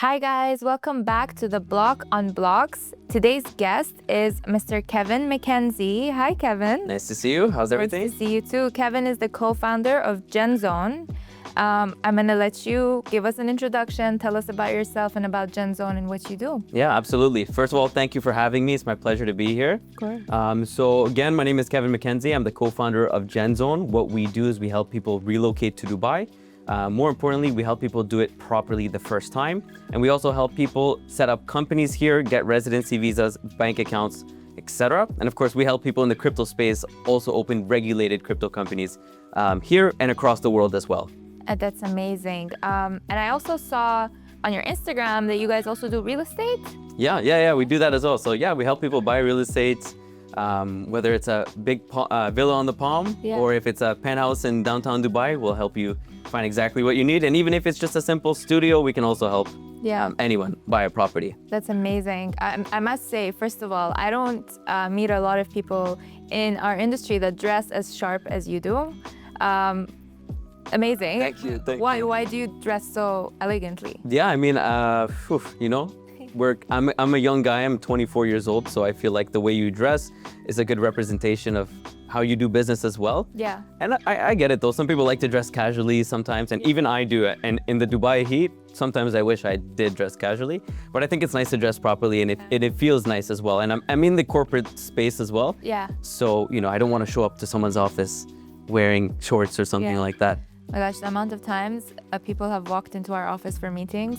Hi guys, welcome back to the Block on Blocks. Today's guest is Mr. Kevin McKenzie. Hi Kevin. Nice to see you. How's everything? Nice to see you too. Kevin is the co-founder of GenZone. I'm gonna let you give us an introduction, tell us about yourself and about GenZone and what you do. Yeah, absolutely. First of all, thank you for having me. It's my pleasure to be here. Of course. So again, my name is Kevin McKenzie. I'm the co-founder of GenZone. What we do is we help people relocate to Dubai. More importantly, we help people do it properly the first time. And we also help people set up companies here, get residency visas, bank accounts, etc. And of course, we help people in the crypto space also open regulated crypto companies here and across the world as well. That's amazing. And I also saw on your Instagram that you guys also do real estate. Yeah, we do that as well. So yeah, we help people buy real estate, whether it's a big villa on the Palm, or if it's a penthouse in downtown Dubai, we'll help you find exactly what you need. And even if it's just a simple studio, we can also help anyone buy a property. That's amazing. I must say, first of all, I don't meet a lot of people in our industry that dress as sharp as you do. Amazing. Thank you. Why do you dress so elegantly? Yeah, I mean, you know, I'm a young guy. I'm 24 years old, so I feel like the way you dress is a good representation of how you do business as well. Yeah. And I get it though. Some people like to dress casually sometimes, and even I do. And in the Dubai heat, sometimes I wish I did dress casually. But I think it's nice to dress properly, and it feels nice as well. And I'm in the corporate space as well. Yeah. So you know, I don't want to show up to someone's office wearing shorts or something like that. My gosh, the amount of times people have walked into our office for meetings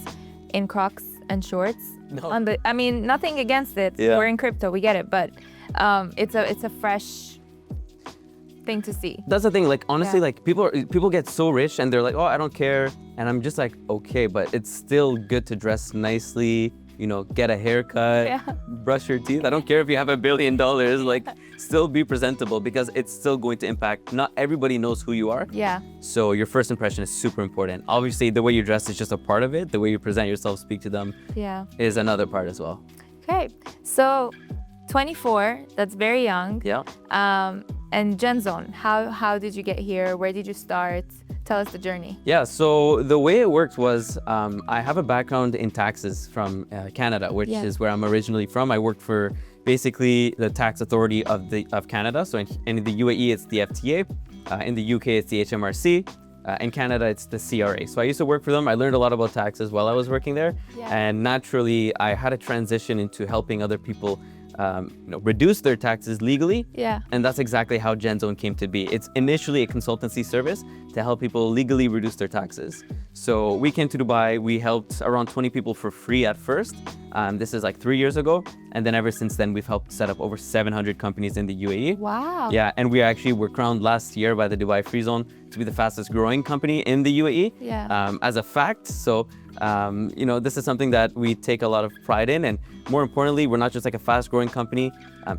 in Crocs and shorts. No. I mean, nothing against it. Yeah. We're in crypto, we get it, but it's a fresh thing to see. That's the thing. Like honestly, like people get so rich and they're like, oh, I don't care, and I'm just like, okay, but it's still good to dress nicely. You know, get a haircut, brush your teeth. I don't care if you have $1 billion, like still be presentable because it's still going to impact. Not everybody knows who you are. Yeah. So your first impression is super important. Obviously, the way you dress is just a part of it. The way you present yourself, speak to them is another part as well. Okay. So 24, that's very young. Yeah. And GenZone, how did you get here? Where did you start? Tell us the journey. Yeah, so the way it worked was I have a background in taxes from Canada, which is where I'm originally from. I worked for basically the tax authority of Canada. So in the UAE, it's the FTA. In the UK, it's the HMRC. In Canada, it's the CRA. So I used to work for them. I learned a lot about taxes while I was working there. Yeah. And naturally, I had a transition into helping other people reduce their taxes legally. Yeah. And that's exactly how GenZone came to be. It's initially a consultancy service to help people legally reduce their taxes. So we came to Dubai, we helped around 20 people for free at first. This is like 3 years ago. And then ever since then, we've helped set up over 700 companies in the UAE. Wow. Yeah, and we actually were crowned last year by the Dubai Free Zone to be the fastest growing company in the UAE. Yeah. As a fact. So, this is something that we take a lot of pride in. And more importantly, we're not just like a fast growing company.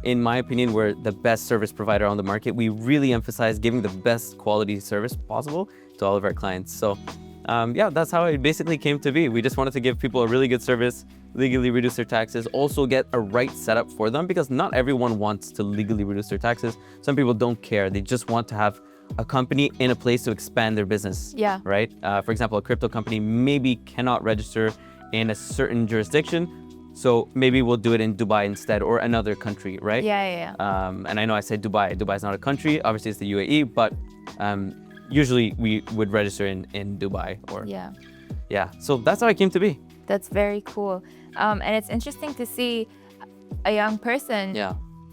In my opinion, we're the best service provider on the market. We really emphasize giving the best quality service possible to all of our clients. So that's how it basically came to be. We just wanted to give people a really good service, legally reduce their taxes, also get a right setup for them, because not everyone wants to legally reduce their taxes. Some people don't care. They just want to have a company in a place to expand their business. Yeah. Right? For example, a crypto company maybe cannot register in a certain jurisdiction. So maybe we'll do it in Dubai instead, or another country, right? Yeah. And I know I said Dubai. Dubai is not a country. Obviously, it's the UAE, but usually we would register in Dubai. So that's how it came to be. That's very cool. And it's interesting to see a young person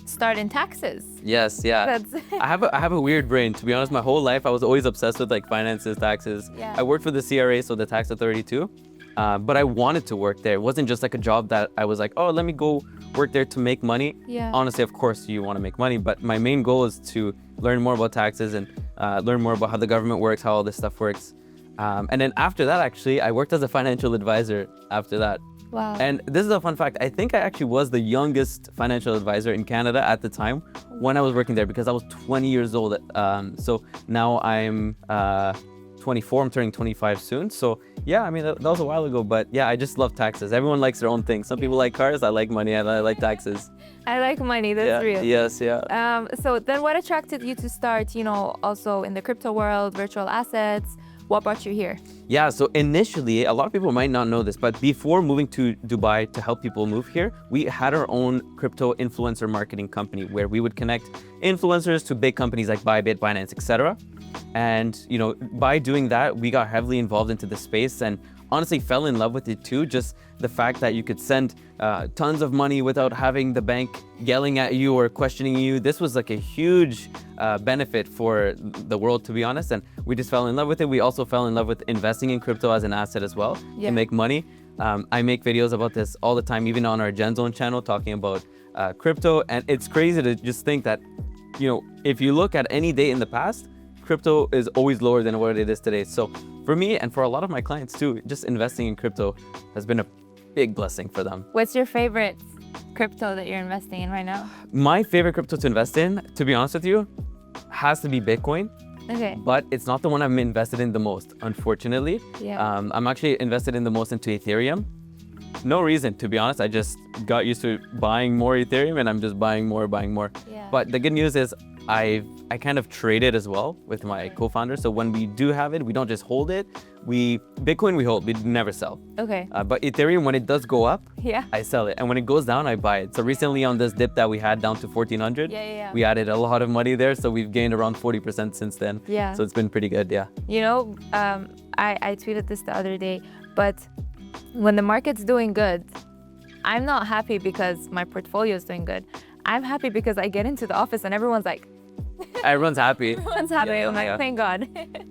start in taxes. Yes, yeah. I have a weird brain. To be honest, my whole life I was always obsessed with like finances, taxes. Yeah. I worked for the CRA, so the tax authority too. But I wanted to work there. It wasn't just like a job that I was like, oh, let me go work there to make money. Yeah. Honestly, of course, you want to make money, but my main goal is to learn more about taxes and learn more about how the government works, how all this stuff works. And then after that, actually, I worked as a financial advisor after that. Wow. And this is a fun fact. I think I actually was the youngest financial advisor in Canada at the time when I was working there, because I was 20 years old. So now I'm 24, I'm turning 25 soon. So yeah, I mean, that was a while ago, but yeah, I just love taxes. Everyone likes their own thing. Some people like cars, I like money, and I like taxes. I like money, that's real. Yes, yeah. So then what attracted you to start, also in the crypto world, virtual assets? What brought you here? Yeah, so initially, a lot of people might not know this, but before moving to Dubai to help people move here, we had our own crypto influencer marketing company where we would connect influencers to big companies like Bybit, Binance, etc. And by doing that, we got heavily involved into the space and honestly fell in love with it too. Just the fact that you could send tons of money without having the bank yelling at you or questioning you. This was like a huge benefit for the world, to be honest. And we just fell in love with it. We also fell in love with investing in crypto as an asset as well to make money. I make videos about this all the time, even on our GenZone channel, talking about crypto. And it's crazy to just think that, if you look at any day in the past, crypto is always lower than what it is today. So for me and for a lot of my clients too, just investing in crypto has been a big blessing for them. What's your favorite crypto that you're investing in right now? My favorite crypto to invest in, to be honest with you, has to be Bitcoin. Okay. But it's not the one I'm invested in the most, unfortunately. Yeah. I'm actually invested in the most into Ethereum. No reason, to be honest. I just got used to buying more Ethereum and I'm just buying more. Yeah. But the good news is I kind of trade it as well with my co-founder. So when we do have it, we don't just hold it. Bitcoin we hold, we never sell. Okay. But Ethereum, when it does go up, Yeah. I sell it. And when it goes down, I buy it. So recently on this dip that we had down to 1400, we added a lot of money there. So we've gained around 40% since then. Yeah. So it's been pretty good, yeah. I tweeted this the other day, but when the market's doing good, I'm not happy because my portfolio is doing good. I'm happy because I get into the office and everyone's like, Everyone's happy. everyone's happy. I'm like, thank God.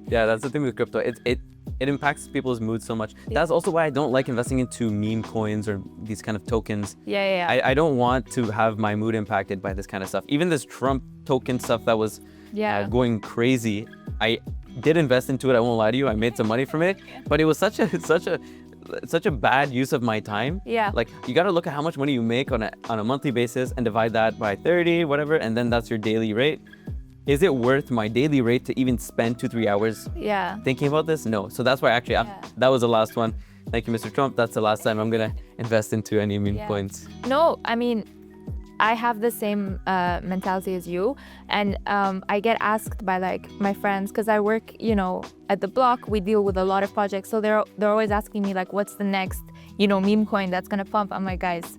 Yeah, that's the thing with crypto. It impacts people's mood so much. That's also why I don't like investing into meme coins or these kind of tokens. Yeah. I don't want to have my mood impacted by this kind of stuff. Even this Trump token stuff that was going crazy. I did invest into it. I won't lie to you. I made some money from it, but it was such a bad use of my time. Yeah. Like you got to look at how much money you make on a monthly basis and divide that by 30, whatever, and then that's your daily rate. Is it worth my daily rate to even spend 2-3 hours thinking about this? No. So that's why actually that was the last one. Thank you, Mr. Trump. That's the last time I'm gonna invest into any meme coins. No, I mean, I have the same mentality as you, and I get asked by like my friends because I work, at TheBlock. We deal with a lot of projects, so they're always asking me like, what's the next, meme coin that's gonna pump? I'm like, guys,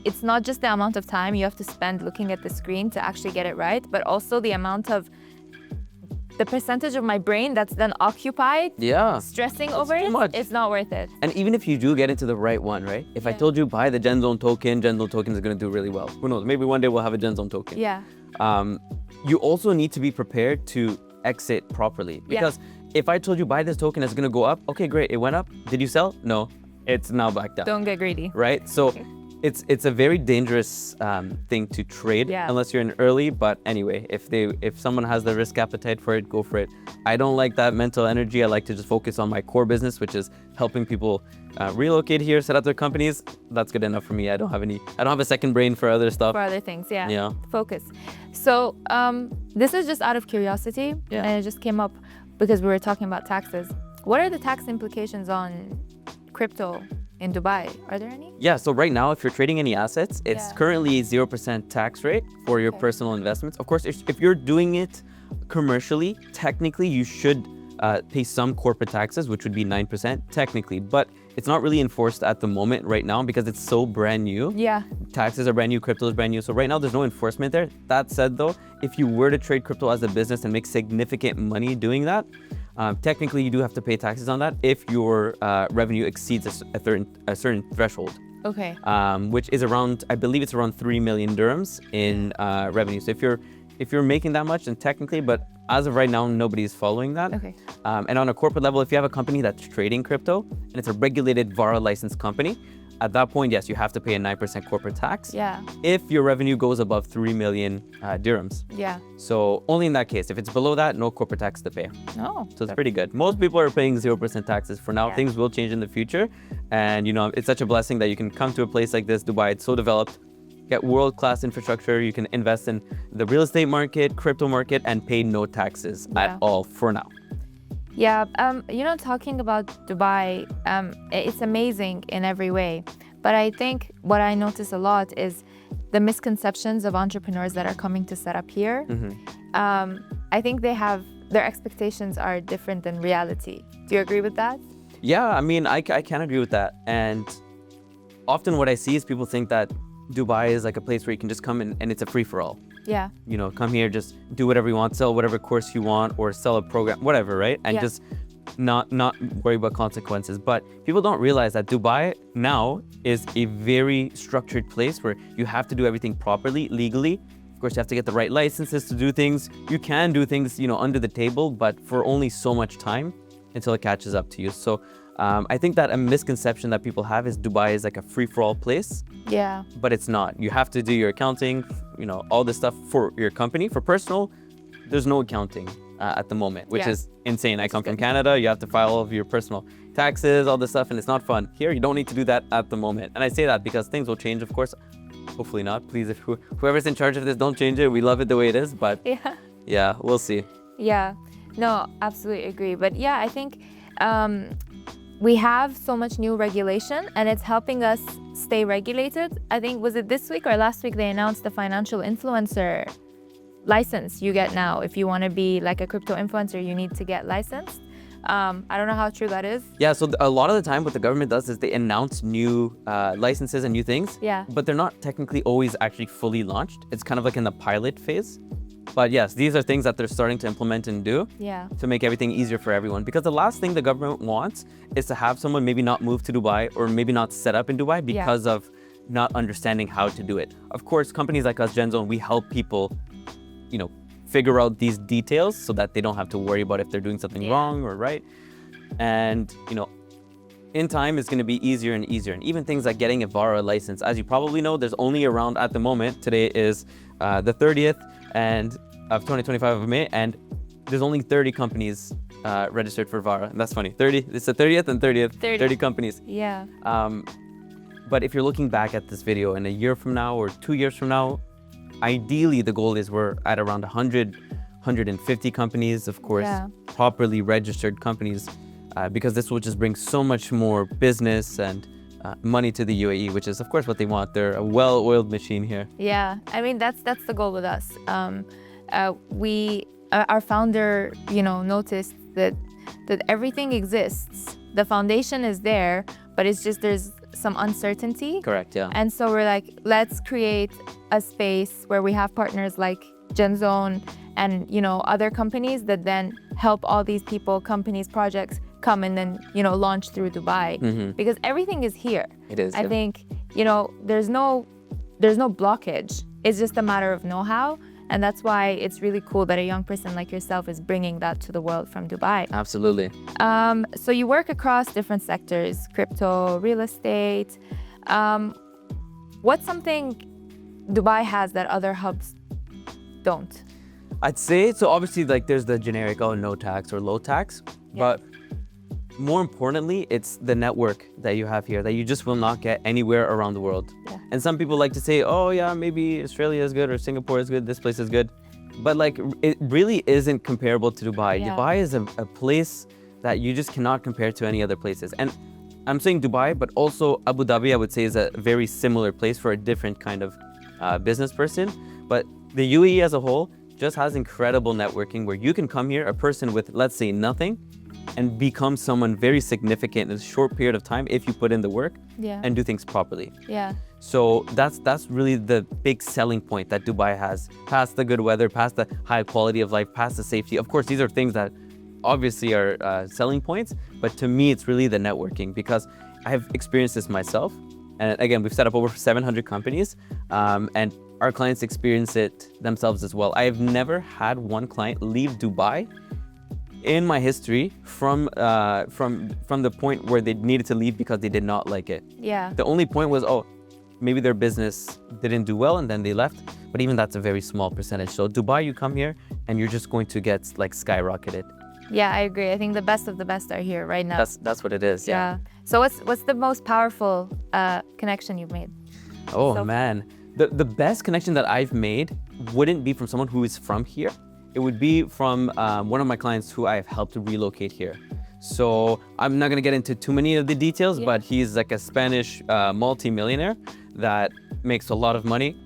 it's not just the amount of time you have to spend looking at the screen to actually get it right, but also the percentage of my brain that's then occupied stressing over it. It's not worth it. And even if you do get into the right one, right? If I told you buy the GenZone token is going to do really well. Who knows? Maybe one day we'll have a GenZone token. Yeah. You also need to be prepared to exit properly, because if I told you buy this token, it's going to go up. Okay, great. It went up. Did you sell? No. It's now back down. Don't get greedy. Right? So it's a very dangerous thing to trade unless you're in early. But anyway, if someone has the risk appetite for it, go for it. I don't like that mental energy. I like to just focus on my core business, which is helping people relocate here, set up their companies. That's good enough for me. I don't have a second brain for other stuff. For other things, yeah. Focus. So this is just out of curiosity, and it just came up because we were talking about taxes. What are the tax implications on crypto in Dubai? Are there any? Yeah, so right now, if you're trading any assets, it's currently 0% tax rate for your personal investments. Of course, if you're doing it commercially, technically you should pay some corporate taxes, which would be 9% technically, but it's not really enforced at the moment right now because it's so brand new. Yeah. Taxes are brand new, crypto is brand new. So right now there's no enforcement there. That said though, if you were to trade crypto as a business and make significant money doing that, technically you do have to pay taxes on that if your revenue exceeds a certain threshold. Okay. Which is around, I believe it's around 3 million dirhams in revenue. So if you're making that much, then technically, but as of right now, nobody's following that. Okay. And on a corporate level, if you have a company that's trading crypto and it's a regulated VARA licensed company, at that point, yes, you have to pay a 9% corporate tax. Yeah. If your revenue goes above 3 million dirhams. Yeah. So only in that case. If it's below that, no corporate tax to pay. Oh. So it's pretty good. Most people are paying 0% taxes for now. Things will change in the future. And it's such a blessing that you can come to a place like this, Dubai. It's so developed. Get world-class infrastructure. You can invest in the real estate market, crypto market, and pay no taxes at all for now. Yeah, talking about Dubai, it's amazing in every way. But I think what I notice a lot is the misconceptions of entrepreneurs that are coming to set up here. I think they have their expectations are different than reality. Do you agree with that? Yeah, I mean, I can agree with that. And often what I see is people think that Dubai is like a place where you can just come in and it's a free-for-all. Yeah. You know, come here, just do whatever you want, sell whatever course you want, or sell a program, whatever, right? And just not worry about consequences. But people don't realize that Dubai now is a very structured place where you have to do everything properly, legally. Of course, you have to get the right licenses to do things. You can do things, you know, under the table, but for only so much time until it catches up to you. So I think that a misconception that people have is Dubai is like a free-for-all place. Yeah. But it's not. You have to do your accounting, you know, all this stuff for your company. For personal, there's no accounting at the moment, which is insane. I come from Canada. You have to file all of your personal taxes, all this stuff, and it's not fun. Here, you don't need to do that at the moment. And I say that because things will change, of course. Hopefully not. Please, if whoever's in charge of this, don't change it. We love it the way it is, but yeah, we'll see. Yeah, no, absolutely agree. But yeah, I think we have so much new regulation and it's helping us stay regulated. I think, was it this week or last week, they announced the financial influencer license you get now. If you want to be like a crypto influencer, you need to get licensed. I don't know how true that is. Yeah, so a lot of the time what the government does is they announce new licenses and new things, but they're not technically always actually fully launched. It's kind of like in the pilot phase. But yes, these are things that they're starting to implement and do to make everything easier for everyone. Because the last thing the government wants is to have someone maybe not move to Dubai or maybe not set up in Dubai because of not understanding how to do it. Of course, companies like us, GenZone, we help people, you know, figure out these details so that they don't have to worry about if they're doing something wrong or right. And, you know, in time, it's going to be easier and easier. And even things like getting a VARA license. As you probably know, there's only around, at the moment, today is the 30th of 2025 of May, and there's only 30 companies registered for VARA. And that's funny. 30, it's the 30th and 30th, 30 companies. Yeah. But if you're looking back at this video in a year from now or 2 years from now, ideally the goal is we're at around 100, 150 companies, of course, properly registered companies, because this will just bring so much more business and money to the UAE, which is of course what they want. They're a well-oiled machine here. Yeah, I mean that's the goal with us. Our founder, you know, noticed that everything exists. The foundation is there, but it's just there's some uncertainty. Correct, yeah. And so we're like, let's create a space where we have partners like GenZone and, you know, other companies that then help all these people, companies, projects come and then, you know, launch through Dubai, because everything is here. It is. I think, you know, there's no blockage. It's just a matter of know-how. And that's why it's really cool that a young person like yourself is bringing that to the world from Dubai. Absolutely. So you work across different sectors, crypto, real estate. What's something Dubai has that other hubs don't? I'd say, so obviously like there's the generic, oh, no tax or low tax, but more importantly, it's the network that you have here that you just will not get anywhere around the world. And some people like to say, oh yeah, maybe Australia is good or Singapore is good, this place is good. But like, it really isn't comparable to Dubai. Dubai is a place that you just cannot compare to any other places. And I'm saying Dubai, but also Abu Dhabi, I would say, is a very similar place for a different kind of business person. But the UAE as a whole just has incredible networking where you can come here, a person with, let's say, nothing, and become someone very significant in a short period of time if you put in the work and do things properly. So that's really the big selling point that Dubai has, past the good weather, past the high quality of life, past the safety. Of course, these are things that obviously are selling points, but to me, it's really the networking, because I have experienced this myself. And again, we've set up over 700 companies, and our clients experience it themselves as well. I have never had one client leave Dubai in my history from the point where they needed to leave because they did not like it. The only point was, oh, maybe their business didn't do well and then they left. But even that's a very small percentage. So Dubai, you come here and you're just going to get like skyrocketed. Yeah, I agree. I think the best of the best are here right now. That's what it is. Yeah. So what's the most powerful connection you've made? Oh man, the best connection that I've made wouldn't be from someone who is from here. It would be from one of my clients who I've helped to relocate here. So I'm not gonna get into too many of the details, but he's like a Spanish multi-millionaire that makes a lot of money.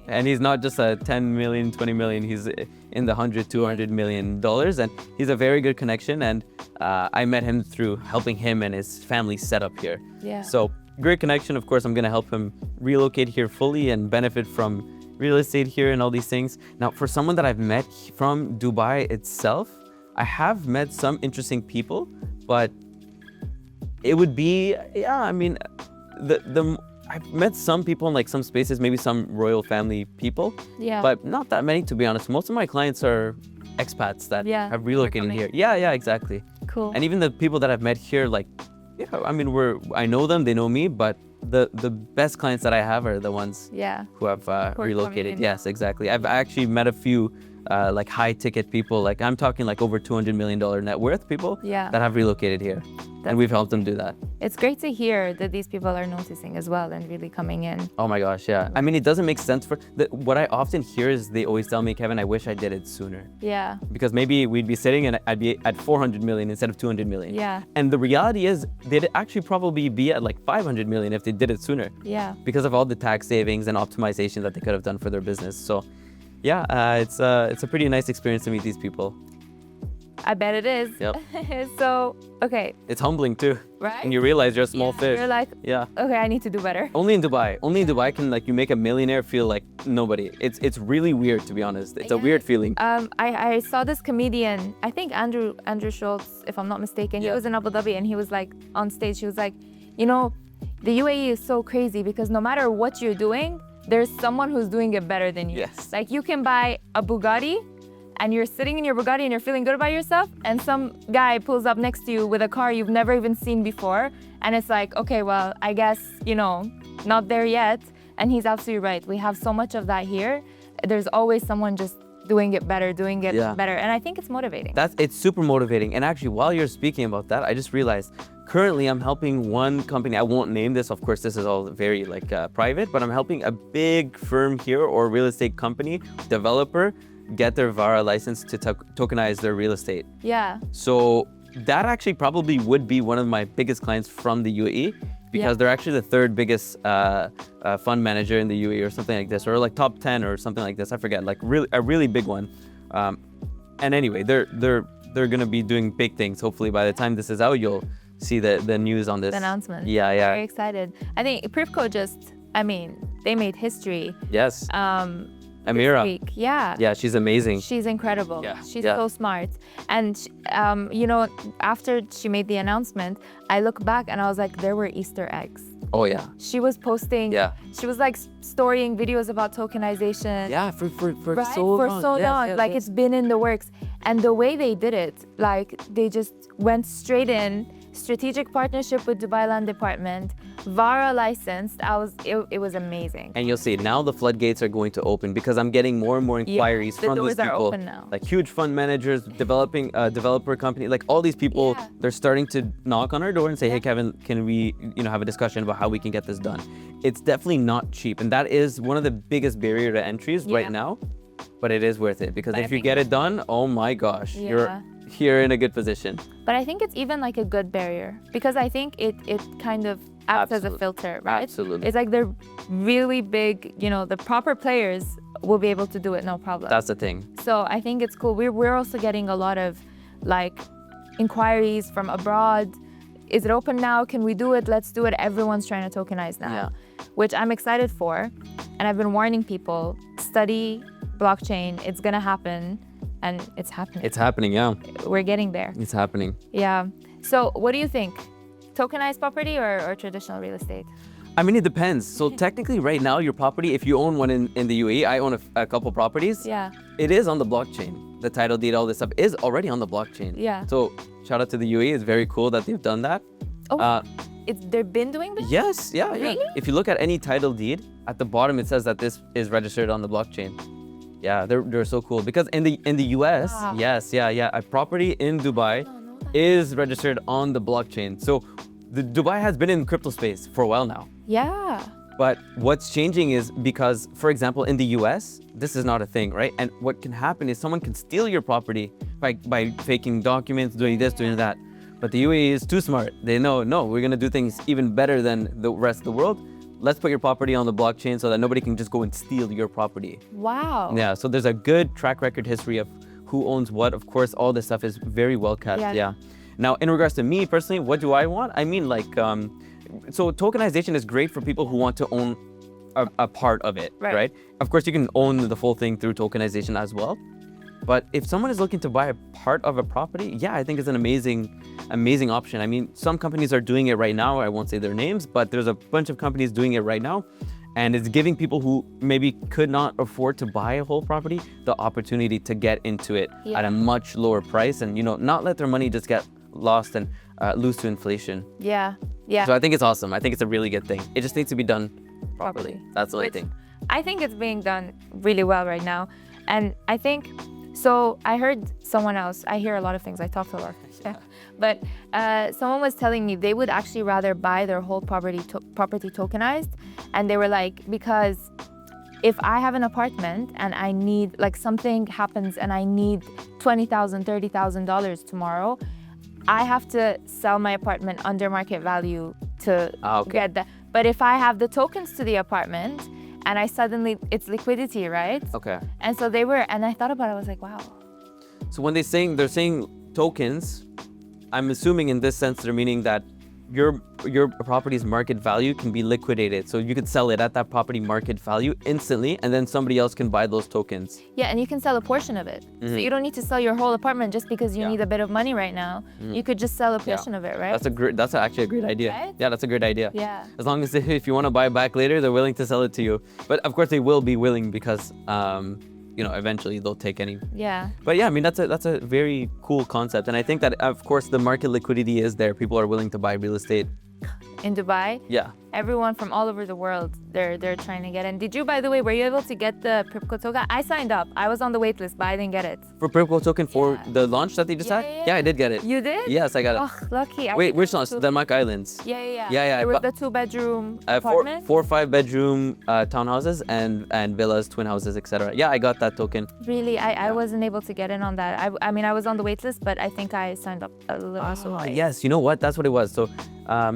And he's not just a 10 million, 20 million, he's in the 100, 200 million dollars. And he's a very good connection. And I met him through helping him and his family set up here. Yeah. So great connection. Of course, I'm going to help him relocate here fully and benefit from real estate here and all these things. Now, for someone that I've met from Dubai itself, I have met some interesting people, but it would be, yeah, I mean, I've met some people in like some spaces, maybe some royal family people, Yeah. but not that many, to be honest. Most of my clients are expats that Yeah, have relocated coming. here. Yeah, exactly. Cool. And even the people that I've met here, like, yeah, I mean, I know them, they know me, but the best clients that I have are the ones Yeah. who have are relocated. coming in. Yes, exactly. I've actually met a few like high ticket people, like I'm talking like over $200 million net worth people Yeah. that have relocated here. And we've helped them do that. It's great to hear that these people are noticing as well and really coming in. Oh my gosh, yeah. I mean, it doesn't make sense what I often hear is they always tell me, Kevin, I wish I did it sooner. Yeah. Because maybe we'd be sitting and I'd be at 400 million instead of 200 million. Yeah. And the reality is they'd actually probably be at like 500 million if they did it sooner. Yeah. Because of all the tax savings and optimization that they could have done for their business. So yeah, it's a pretty nice experience to meet these people. I bet it is. Yep. So, okay, It's humbling too. right? And you realize you're a small Yeah, fish. You're like, Yeah. okay, I need to do better. Only in Dubai can like you make a millionaire feel like nobody. It's really weird, to be honest. It's a Yeah. weird feeling. I saw this comedian, I think Andrew Schultz, if I'm not mistaken. He Yeah. was in Abu Dhabi and he was like on stage. He was like, you know, the UAE is so crazy because no matter what you're doing, there's someone who's doing it better than you. Yes. Like you can buy a Bugatti and you're sitting in your Bugatti and you're feeling good about yourself, and some guy pulls up next to you with a car you've never even seen before, and it's like, okay, well, I guess, you know, not there yet. And he's absolutely right. We have so much of that here. There's always someone just doing it better, Yeah. and I think it's motivating. It's super motivating. And actually, while you're speaking about that, I just realized currently I'm helping one company. I won't name this, of course. This is all very like private, but I'm helping a big firm here or real estate company developer get their VARA license to tokenize their real estate. Yeah. So that actually probably would be one of my biggest clients from the UAE because Yeah. they're actually the third biggest fund manager in the UAE or something like this, or like top 10 or something like this. I forget, like a really big one. And anyway, they're gonna be doing big things. Hopefully by the time this is out, you'll see the news on this The announcement. Yeah. Very excited. I think Privco they made history. Yes. This Amira. week. Yeah. Yeah, she's amazing. She's incredible. Yeah. She's Yeah. so smart. And, you know, after she made the announcement, I look back and I was like, there were Easter eggs. Oh yeah. She was posting, Yeah. she was like storying videos about tokenization. Yeah, for Right? so long. For so Yes, long. yes, Like yes. it's been in the works. And the way they did it, like they just went straight in, strategic partnership with Dubai Land Department, VARA licensed. It was amazing. And you'll see now the floodgates are going to open because I'm getting more and more inquiries the from doors these are people, open now. like huge fund managers, developer company, like all these people. Yeah. They're starting to knock on our door and say, Yeah. "Hey, Kevin, can we, have a discussion about how we can get this done?" It's definitely not cheap, and that is one of the biggest barrier to entries Yeah. right now. But it is worth it because But I if you think- get it done, oh my gosh, Yeah. you're here in a good position. But I think it's even like a good barrier because I think it kind of acts as a Absolutely. filter, right? Absolutely. It's like they're really big, the proper players will be able to do it no problem. That's the thing. So I think it's cool. We're also getting a lot of like inquiries from abroad. Is it open now? Can we do it? Let's do it. Everyone's trying to tokenize now, Yeah. which I'm excited for. And I've been warning people, study blockchain. It's going to happen. And it's happening. It's happening, yeah. We're getting there. It's happening. Yeah. So what do you think? Tokenized property or traditional real estate? I mean, it depends. So technically right now, your property, if you own one in the UAE, I own a couple properties. Yeah. It is on the blockchain. The title deed, all this stuff is already on the blockchain. Yeah. So shout out to the UAE. It's very cool that they've done that. Oh, they've been doing this? Yes, yeah. Really? If you look at any title deed, at the bottom it says that this is registered on the blockchain. Yeah, they're so cool because in the US, Wow. yes, yeah, a property in Dubai know that. is registered on the blockchain. So the Dubai has been in crypto space for a while now. Yeah. But what's changing is because, for example, in the US, this is not a thing, right? And what can happen is someone can steal your property by faking documents, doing this, doing that. But the UAE is too smart. They know, no, we're gonna do things even better than the rest of the world. let's put your property on the blockchain so that nobody can just go and steal your property. Wow. Yeah, so there's a good track record history of who owns what. Of course, all this stuff is very well kept. Yeah. Now, in regards to me personally, what do I want? I mean, like, so tokenization is great for people who want to own a part of it, right? Of course, you can own the full thing through tokenization as well. But if someone is looking to buy a part of a property, yeah, I think it's an amazing option. I mean, some companies are doing it right now. I won't say their names, but there's a bunch of companies doing it right now. And it's giving people who maybe could not afford to buy a whole property the opportunity to get into it at a much lower price and, you know, not let their money just get lost and lose to inflation. Yeah. So I think it's awesome. I think it's a really good thing. It just needs to be done properly. That's the only thing. I think it's being done really well right now. And I think, so I heard someone else, I hear a lot of things, I talk to a lot of people, but someone was telling me they would actually rather buy their whole property tokenized. And they were like, because if I have an apartment and I need, like something happens and I need $20,000, $30,000 tomorrow, I have to sell my apartment under market value to get that. But if I have the tokens to the apartment and I suddenly, it's liquidity, right? Okay. And so they were, and I thought about it, I was like, wow. So when they're saying tokens, I'm assuming in this sense, they're meaning that your property's market value can be liquidated. So you could sell it at that property market value instantly, and then somebody else can buy those tokens. Yeah, and you can sell a portion of it. So you don't need to sell your whole apartment just because you need a bit of money right now. You could just sell a portion of it, right? That's actually a great idea. Right? Yeah, that's a great idea. Yeah. As long as if you want to buy it back later, they're willing to sell it to you. But of course they will be willing because you know, eventually they'll take any. Yeah. But yeah, I mean, that's a very cool concept. And I think that, of course, the market liquidity is there. People are willing to buy real estate. In Dubai? Yeah. Everyone from all over the world, they're trying to get in. Did you, by the way, were you able to get the Pripco token? I signed up. I was on the wait list, but I didn't get it. For Pripco token for the launch that they just had? Yeah, I did get it. You did? Yes, I got it. Oh, lucky. Wait, which launch? Denmark Islands? Yeah. Yeah. It was the 2-bedroom apartment? 4 or 5 bedroom townhouses and villas, twin houses, etc. Yeah, I got that token. Really? I wasn't able to get in on that. I mean, I was on the wait list, but I think I signed up a little too late. Yes, you know what? That's what it was. So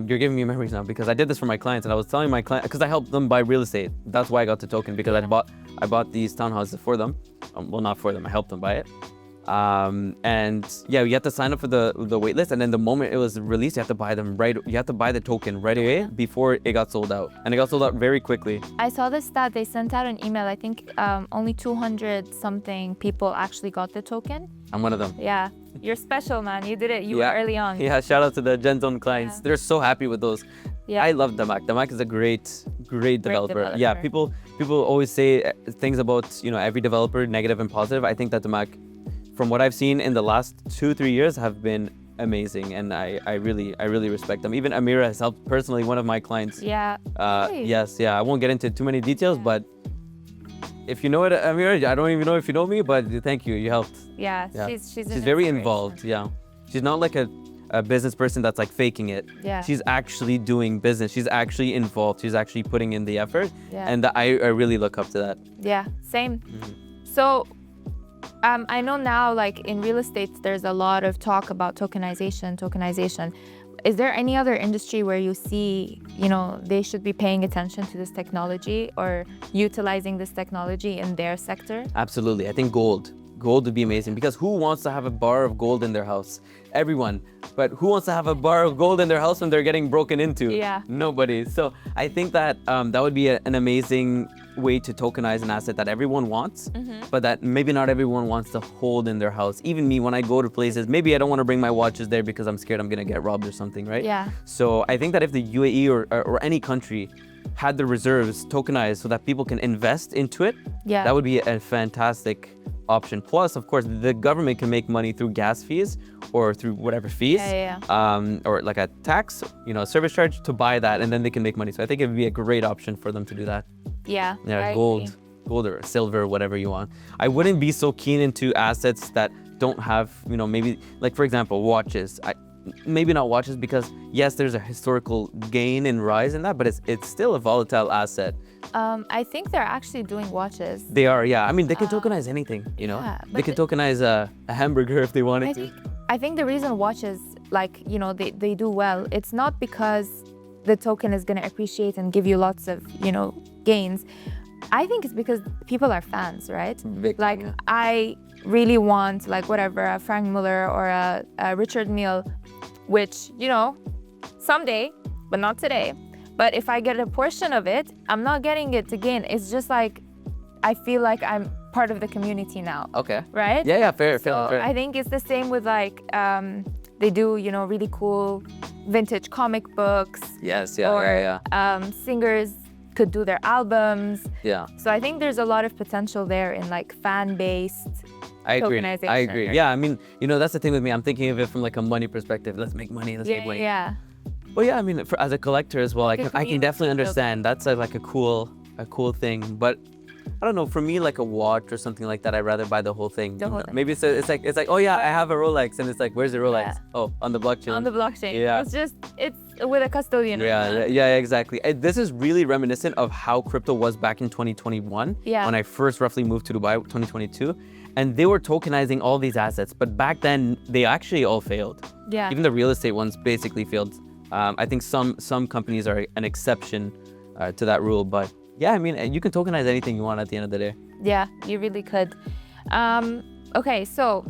you're giving me memories now because I did this for my clients and I was telling my client, because I helped them buy real estate. That's why I got the token, because I bought these townhouses for them. Well, not for them. I helped them buy it. And yeah, you have to sign up for the wait list, and then the moment it was released, you have to buy them right. You have to buy the token right away before it got sold out, and it got sold out very quickly. I saw this stat. They sent out an email. I think only 200 something people actually got the token. I'm one of them. Yeah, you're special, man. You did it. You were early on. Yeah, shout out to the GenZone clients. They're so happy with those. Yeah, I love TheBlock. TheBlock is a great developer. Yeah, people always say things about, you know, every developer, negative and positive. I think that TheBlock, from what I've seen in the last 2-3 years, have been amazing, and I really respect them. Even Amira has helped personally, one of my clients. Yeah. Yes, yeah. I won't get into too many details, but if you know it, Amira, I don't even know if you know me, but thank you. You helped. Yeah. She's very involved. Yeah. She's not like a business person that's like faking it. Yeah. She's actually doing business. She's actually involved. She's actually putting in the effort. Yeah. And I really look up to that. Yeah. Same. So. I know now, like in real estate, there's a lot of talk about tokenization. Is there any other industry where you see, you know, they should be paying attention to this technology or utilizing this technology in their sector? Absolutely. I think gold would be amazing, because who wants to have a bar of gold in their house? Everyone. But who wants to have a bar of gold in their house when they're getting broken into? Yeah. Nobody. So I think that that would be an amazing way to tokenize an asset that everyone wants, but that maybe not everyone wants to hold in their house. Even me, when I go to places, maybe I don't want to bring my watches there because I'm scared I'm going to get robbed or something, right? Yeah. So I think that if the UAE or any country had the reserves tokenized so that people can invest into it, that would be a fantastic option. Plus, of course, the government can make money through gas fees or through whatever fees, or like a tax, you know, service charge to buy that, and then they can make money. So I think it would be a great option for them to do that. Yeah. Gold or silver, whatever you want. I wouldn't be so keen into assets that don't have, you know, maybe like, for example, watches. Maybe not watches, because yes, there's a historical gain and rise in that, but it's still a volatile asset. I think they're actually doing watches. They are, yeah. I mean, they can tokenize anything, you know. They can tokenize a hamburger if they wanted to. I think the reason watches, like, you know, they do well, it's not because the token is going to appreciate and give you lots of, gains. I think it's because people are fans, right? Big, like yeah. I really want like whatever, a Frank Muller or a Richard Mille, which, someday, but not today. But if I get a portion of it, I'm not getting it to gain. It's just like, I feel like I'm part of the community now. Okay. Right? Yeah, fair. I think it's the same with like, they do, really cool vintage comic books. Yes, Or singers could do their albums. Yeah. So I think there's a lot of potential there in like fan-based tokenization. I agree. Yeah, I mean, that's the thing with me. I'm thinking of it from like a money perspective. Let's make money. Let's make money. Yeah. Well, yeah, I mean, as a collector as well, I can definitely community. understand. That's like a cool thing. But I don't know. For me, like a watch or something like that, I'd rather buy the whole thing. The whole thing. Maybe it's like, oh yeah, I have a Rolex, and it's like, where's the Rolex? Yeah. Oh, on the blockchain. On the blockchain. Yeah. It's with a custodian. Yeah, exactly. This is really reminiscent of how crypto was back in 2021. Yeah. When I first roughly moved to Dubai, 2022, and they were tokenizing all these assets, but back then they actually all failed. Yeah. Even the real estate ones basically failed. I think some companies are an exception to that rule, but yeah, I mean, you can tokenize anything you want at the end of the day. Yeah, you really could. Okay, so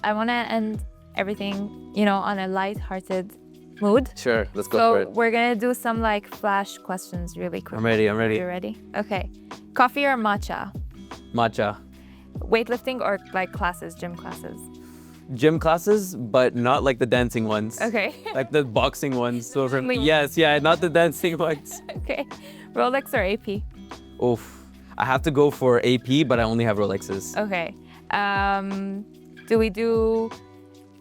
I want to end everything, on a light-hearted mood. Sure, let's go for it. So we're gonna do some like flash questions really quick. I'm ready. You ready? Okay. Coffee or matcha? Matcha. Weightlifting or like classes, gym classes? Gym classes, but not like the dancing ones. Okay. Like the boxing ones. So Like- yes, not the dancing ones. Okay. Rolex or AP? Oof. I have to go for AP, but I only have Rolexes. Okay. Do we do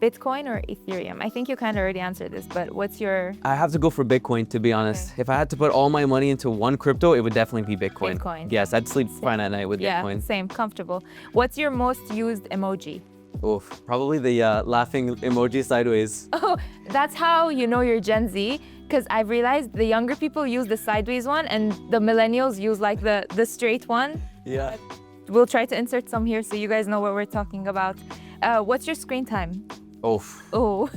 Bitcoin or Ethereum? I think you kind of already answered this, but what's your... I have to go for Bitcoin, to be honest. Okay. If I had to put all my money into one crypto, it would definitely be Bitcoin. Bitcoin. Yes, I'd sleep fine at night with Bitcoin. Same, comfortable. What's your most used emoji? Oof. Probably the laughing emoji sideways. Oh, that's how you know you're Gen Z, because I've realized the younger people use the sideways one and the millennials use like the straight one. Yeah. We'll try to insert some here so you guys know what we're talking about. What's your screen time? Oof. Oh,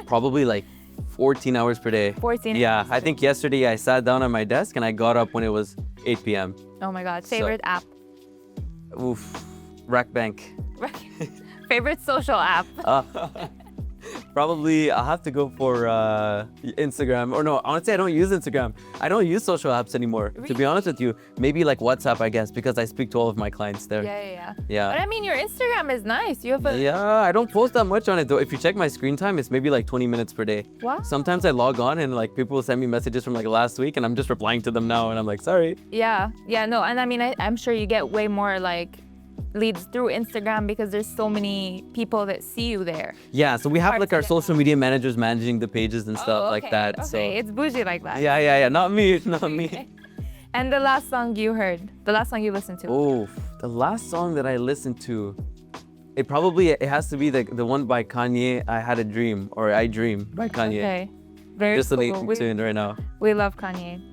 Probably like 14 hours per day. 14 Yeah, hours. I think yesterday I sat down at my desk and I got up when it was 8 p.m. Oh my God. Favorite app? Oof. Rack Bank. Favorite social app? Probably I'll have to go for Instagram. Or no, honestly, I don't use Instagram. I don't use social apps anymore. To be honest with you, maybe like WhatsApp, I guess, because I speak to all of my clients there. Yeah. But I mean, your Instagram is nice. You have a... Yeah, I don't post that much on it though. If you check my screen time, it's maybe like 20 minutes per day. Wow. Sometimes I log on and like people will send me messages from like last week and I'm just replying to them now and I'm like, sorry. Yeah, no, and I mean, I'm sure you get way more like leads through Instagram because there's so many people that see you there. Yeah, so we have Hard like to our get social media managers managing the pages and stuff like that. Okay, So it's bougie like that. yeah, not me, not me. And the last song you heard, the last song you listened to? Oh, the last song that I listened to, it has to be the one by Kanye, I Had a Dream, or I Dream by Kanye. Okay, very Just cool. listening to it right now. We love Kanye.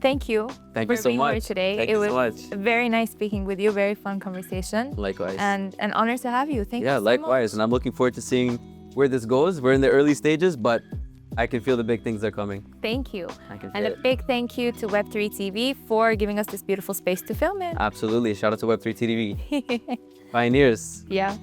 Thank you Thank for you so being here much. today. Thank it you was so much. very nice speaking with you. Very fun conversation. Likewise. And an honor to have you. Thank you Yeah, so likewise. And I'm looking forward to seeing where this goes. We're in the early stages, but I can feel the big things are coming. Thank you. I can And feel a it. big thank you to Web3 TV for giving us this beautiful space to film it. Absolutely. Shout out to Web3 TV. Pioneers. Yeah.